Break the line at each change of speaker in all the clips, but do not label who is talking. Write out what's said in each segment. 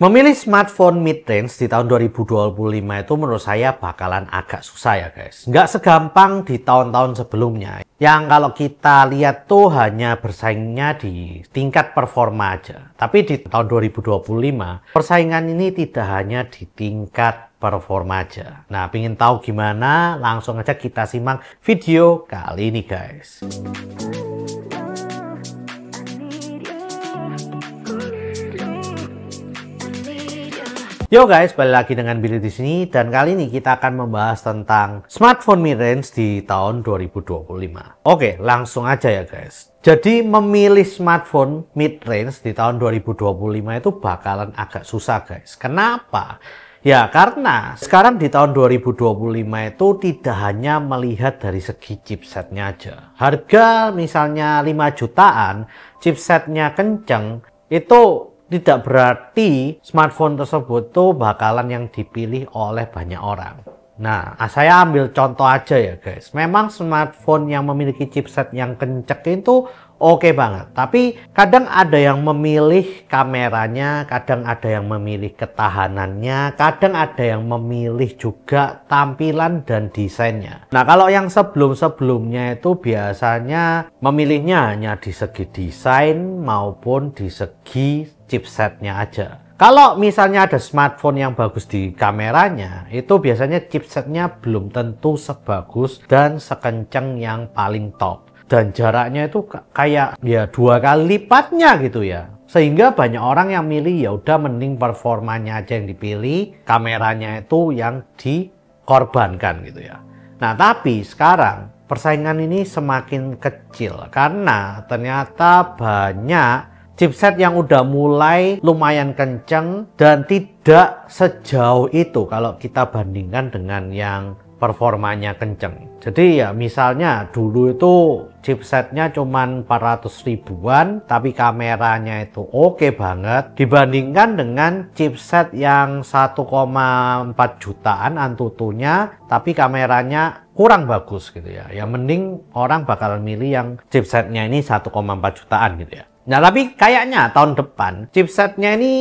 Memilih smartphone mid-range di tahun 2025 itu menurut saya bakalan agak susah ya guys. Nggak segampang di tahun-tahun sebelumnya. Yang kalau kita lihat tuh hanya bersaingnya di tingkat performa aja. Tapi di tahun 2025, persaingan ini tidak hanya di tingkat performa aja. Nah, pengen tahu gimana? Langsung aja kita simak video kali ini guys. Yo guys, balik lagi dengan Billy di sini dan kali ini kita akan membahas tentang smartphone mid-range di tahun 2025. Oke, langsung aja ya guys. Jadi memilih smartphone mid-range di tahun 2025 itu bakalan agak susah guys. Kenapa? Ya karena sekarang di tahun 2025 itu tidak hanya melihat dari segi chipsetnya aja. Harga misalnya 5 jutaan, chipsetnya kenceng, itu tidak berarti smartphone tersebut tuh bakalan yang dipilih oleh banyak orang. Nah, saya ambil contoh aja ya guys. Memang smartphone yang memiliki chipset yang kenceng itu oke banget. Tapi kadang ada yang memilih kameranya, kadang ada yang memilih ketahanannya, kadang ada yang memilih juga tampilan dan desainnya. Nah, kalau yang sebelum-sebelumnya itu biasanya memilihnya hanya di segi desain maupun di segi chipsetnya aja. Kalau misalnya ada smartphone yang bagus di kameranya, itu biasanya chipsetnya belum tentu sebagus dan sekencang yang paling top. Dan jaraknya itu kayak ya 2 kali lipatnya gitu ya. Sehingga banyak orang yang milih ya udah mending performanya aja yang dipilih, kameranya itu yang dikorbankan gitu ya. Nah, tapi sekarang persaingan ini semakin kecil karena ternyata banyak chipset yang udah mulai lumayan kenceng dan tidak sejauh itu kalau kita bandingkan dengan yang performanya kenceng. Jadi ya misalnya dulu itu chipsetnya cuman 400 ribuan tapi kameranya itu oke banget dibandingkan dengan chipset yang 1,4 jutaan Antutunya tapi kameranya kurang bagus gitu ya. Ya mending orang bakalan milih yang chipsetnya ini 1,4 jutaan gitu ya. Nah, tapi kayaknya tahun depan chipsetnya ini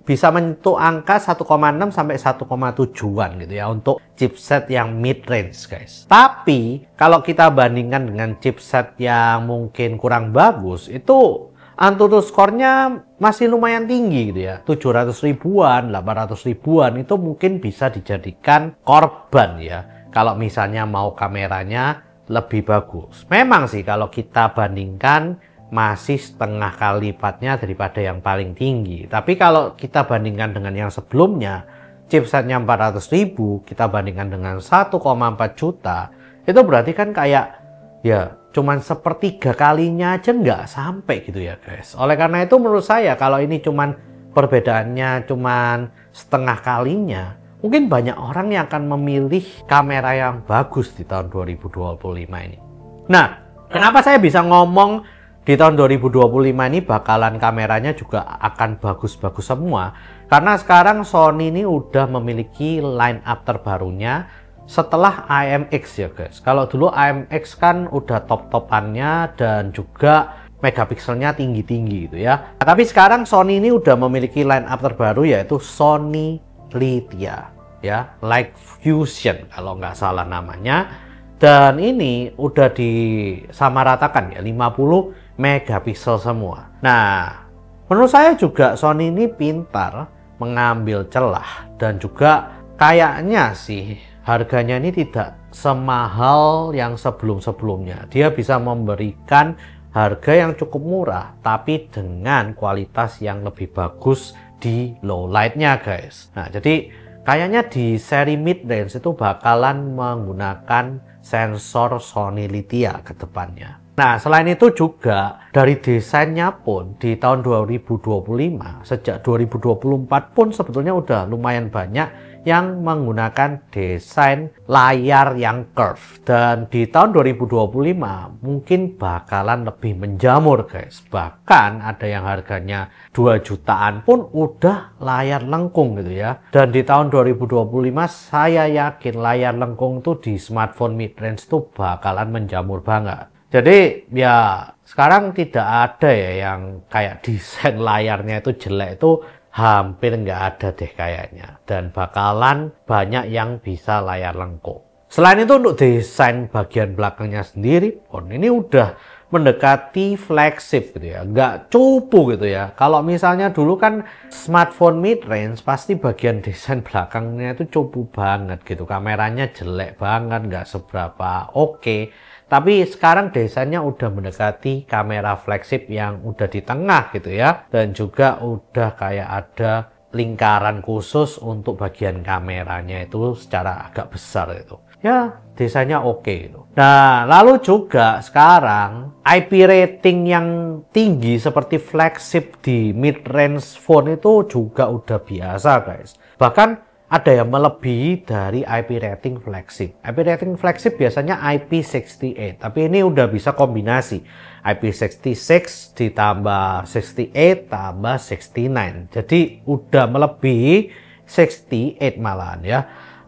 bisa menyentuh angka 1,6 sampai 1,7-an gitu ya untuk chipset yang mid-range guys. Tapi kalau kita bandingkan dengan chipset yang mungkin kurang bagus, itu Antutu skornya masih lumayan tinggi gitu ya. 700 ribuan, 800 ribuan itu mungkin bisa dijadikan korban ya. Kalau misalnya mau kameranya lebih bagus. Memang sih kalau kita bandingkan masih setengah kali lipatnya daripada yang paling tinggi. Tapi kalau kita bandingkan dengan yang sebelumnya, chipsetnya 400 ribu, kita bandingkan dengan 1,4 juta, itu berarti kan kayak ya cuman sepertiga kalinya aja nggak sampai gitu ya guys. Oleh karena itu menurut saya kalau ini cuman perbedaannya cuman setengah kalinya, mungkin banyak orang yang akan memilih kamera yang bagus di tahun 2025 ini. Nah, kenapa saya bisa ngomong di tahun 2025 ini bakalan kameranya juga akan bagus-bagus semua? Karena sekarang Sony ini udah memiliki line up terbarunya setelah IMX ya guys. Kalau dulu IMX kan udah top-topannya dan juga megapikselnya tinggi-tinggi gitu ya. Nah, tapi sekarang Sony ini udah memiliki line up terbaru yaitu Sony Lithia ya, Light Fusion kalau nggak salah namanya. Dan ini udah disamaratakan ya 50 megapiksel semua. Nah, menurut saya juga Sony ini pintar mengambil celah dan juga kayaknya sih harganya ini tidak semahal yang sebelum-sebelumnya. Dia bisa memberikan harga yang cukup murah tapi dengan kualitas yang lebih bagus di low light-nya guys. Nah, jadi kayaknya di seri mid-range itu bakalan menggunakan sensor Sony Lithia ke depannya. Nah, selain itu juga dari desainnya pun di tahun 2025, sejak 2024 pun sebetulnya udah lumayan banyak yang menggunakan desain layar yang curve. Dan di tahun 2025 mungkin bakalan lebih menjamur guys. Bahkan ada yang harganya 2 jutaan pun udah layar lengkung gitu ya. Dan di tahun 2025 saya yakin layar lengkung tuh di smartphone mid-range tuh bakalan menjamur banget. Jadi ya sekarang tidak ada ya yang kayak desain layarnya itu jelek, itu hampir nggak ada deh kayaknya. Dan bakalan banyak yang bisa layar lengkung. Selain itu untuk desain bagian belakangnya sendiri pun ini udah mendekati flagship gitu ya, nggak cupu gitu ya. Kalau misalnya dulu kan smartphone mid-range pasti bagian desain belakangnya itu cupu banget gitu, kameranya jelek banget, nggak seberapa oke. Tapi sekarang desainnya udah mendekati kamera flagship yang udah di tengah gitu ya, dan juga udah kayak ada lingkaran khusus untuk bagian kameranya itu secara agak besar itu. Ya, desainnya oke gitu. Nah, lalu juga sekarang IP rating yang tinggi seperti flagship di mid-range phone itu juga udah biasa, guys. Bahkan ada yang melebihi dari IP rating flagship. IP rating flagship biasanya IP68, tapi ini udah bisa kombinasi. IP66 ditambah 68 tambah 69. Jadi udah melebihi 68 malahan ya.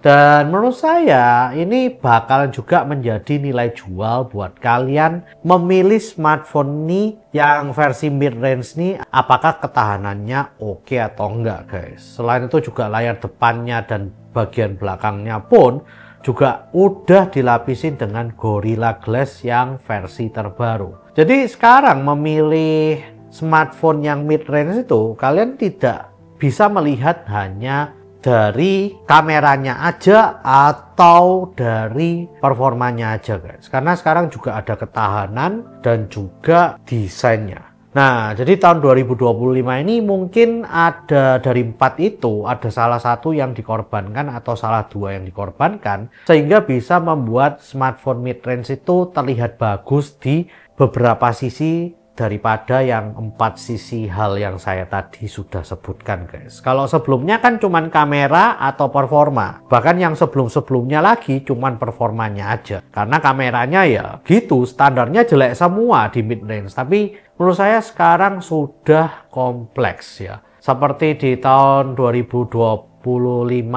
Dan menurut saya ini bakal juga menjadi nilai jual buat kalian memilih smartphone ini yang versi mid-range ini, apakah ketahanannya oke atau enggak, guys. Selain itu juga layar depannya dan bagian belakangnya pun juga udah dilapisin dengan Gorilla Glass yang versi terbaru. Jadi sekarang memilih smartphone yang mid-range itu kalian tidak bisa melihat hanya dari kameranya aja atau dari performanya aja, guys. Karena sekarang juga ada ketahanan dan juga desainnya. Nah, jadi tahun 2025 ini mungkin ada dari 4 itu, ada salah satu yang dikorbankan atau salah 2 yang dikorbankan, sehingga bisa membuat smartphone mid-range itu terlihat bagus di beberapa sisi daripada yang 4 sisi hal yang saya tadi sudah sebutkan, guys. Kalau sebelumnya kan cuman kamera atau performa, bahkan yang sebelum-sebelumnya lagi cuman performanya aja, karena kameranya ya gitu standarnya jelek semua di mid range. Tapi menurut saya sekarang sudah kompleks ya, seperti di tahun 2025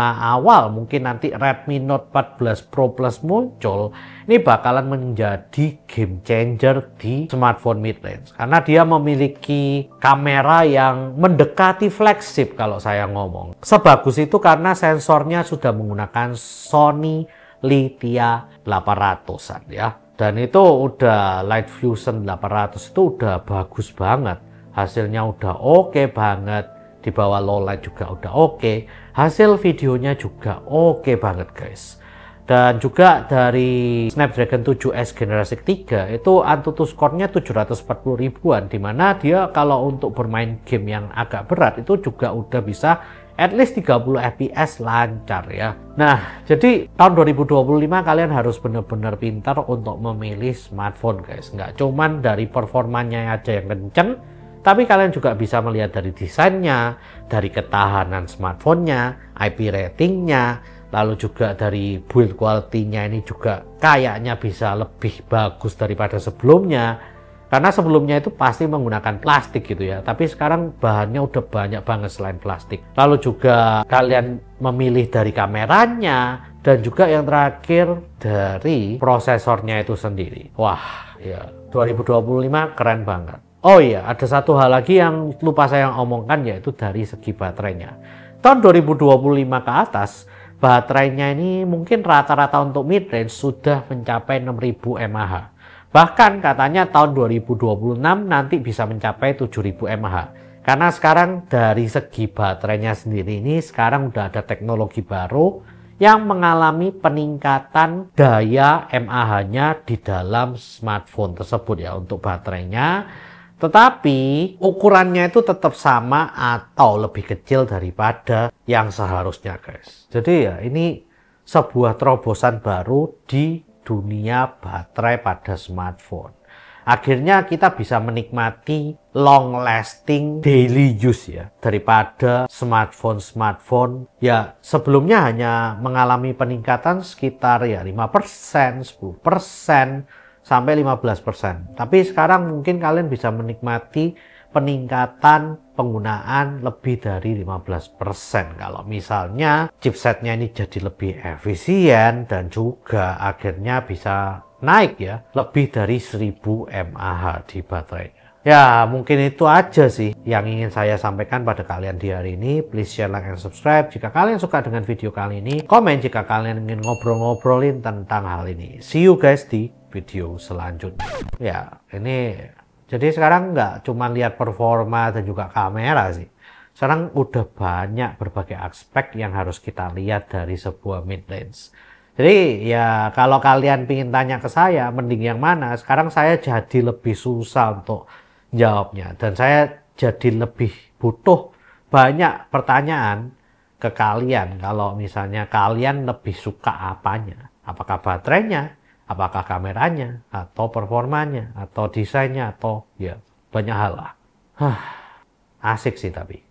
awal mungkin nanti Redmi Note 14 Pro Plus muncul, ini bakalan menjadi game changer di smartphone mid-range karena dia memiliki kamera yang mendekati flagship. Kalau saya ngomong sebagus itu karena sensornya sudah menggunakan Sony Lithia 800-an ya, dan itu udah Light Fusion 800 itu udah bagus banget, hasilnya udah oke banget, di bawah low light juga udah oke, hasil videonya juga oke banget, guys. Dan juga dari Snapdragon 7S generasi ketiga itu Antutu skornya 740 ribuan, dimana dia kalau untuk bermain game yang agak berat itu juga udah bisa at least 30 fps lancar ya. Nah, jadi tahun 2025 kalian harus benar-benar pintar untuk memilih smartphone, guys. Nggak cuman dari performanya aja yang kenceng, tapi kalian juga bisa melihat dari desainnya, dari ketahanan smartphone-nya, IP ratingnya, lalu juga dari build quality-nya ini juga kayaknya bisa lebih bagus daripada sebelumnya. Karena sebelumnya itu pasti menggunakan plastik gitu ya, tapi sekarang bahannya udah banyak banget selain plastik. Lalu juga kalian memilih dari kameranya, dan juga yang terakhir dari prosesornya itu sendiri. Wah ya, 2025 keren banget. Oh iya, ada satu hal lagi yang lupa saya omongkan, yaitu dari segi baterainya. Tahun 2025 ke atas, baterainya ini mungkin rata-rata untuk mid-range sudah mencapai 6000 mAh. Bahkan katanya tahun 2026 nanti bisa mencapai 7000 mAh. Karena sekarang dari segi baterainya sendiri ini sekarang udah ada teknologi baru yang mengalami peningkatan daya mAh-nya di dalam smartphone tersebut ya untuk baterainya. Tetapi ukurannya itu tetap sama atau lebih kecil daripada yang seharusnya, guys. Jadi ya ini sebuah terobosan baru di dunia baterai pada smartphone. Akhirnya kita bisa menikmati long lasting daily use ya, daripada smartphone ya sebelumnya hanya mengalami peningkatan sekitar ya 5%, 10%, sampai 15%. Tapi sekarang mungkin kalian bisa menikmati peningkatan penggunaan lebih dari 15% kalau misalnya chipsetnya ini jadi lebih efisien, dan juga akhirnya bisa naik ya lebih dari 1000 mAh di baterainya. Ya, mungkin itu aja sih yang ingin saya sampaikan pada kalian di hari ini. Please share, like, and subscribe jika kalian suka dengan video kali ini. Komen jika kalian ingin ngobrol-ngobrolin tentang hal ini. See you guys di video selanjutnya. Ya, ini jadi sekarang nggak cuma lihat performa dan juga kamera sih. Sekarang udah banyak berbagai aspek yang harus kita lihat dari sebuah mid-range. Jadi ya kalau kalian ingin tanya ke saya, mending yang mana? Sekarang saya jadi lebih susah untuk jawabnya. Dan saya jadi lebih butuh banyak pertanyaan ke kalian. Kalau misalnya kalian lebih suka apanya? Apakah baterainya? Apakah kameranya? Atau performanya? Atau desainnya? Atau ya banyak hal lah. Asik sih tapi.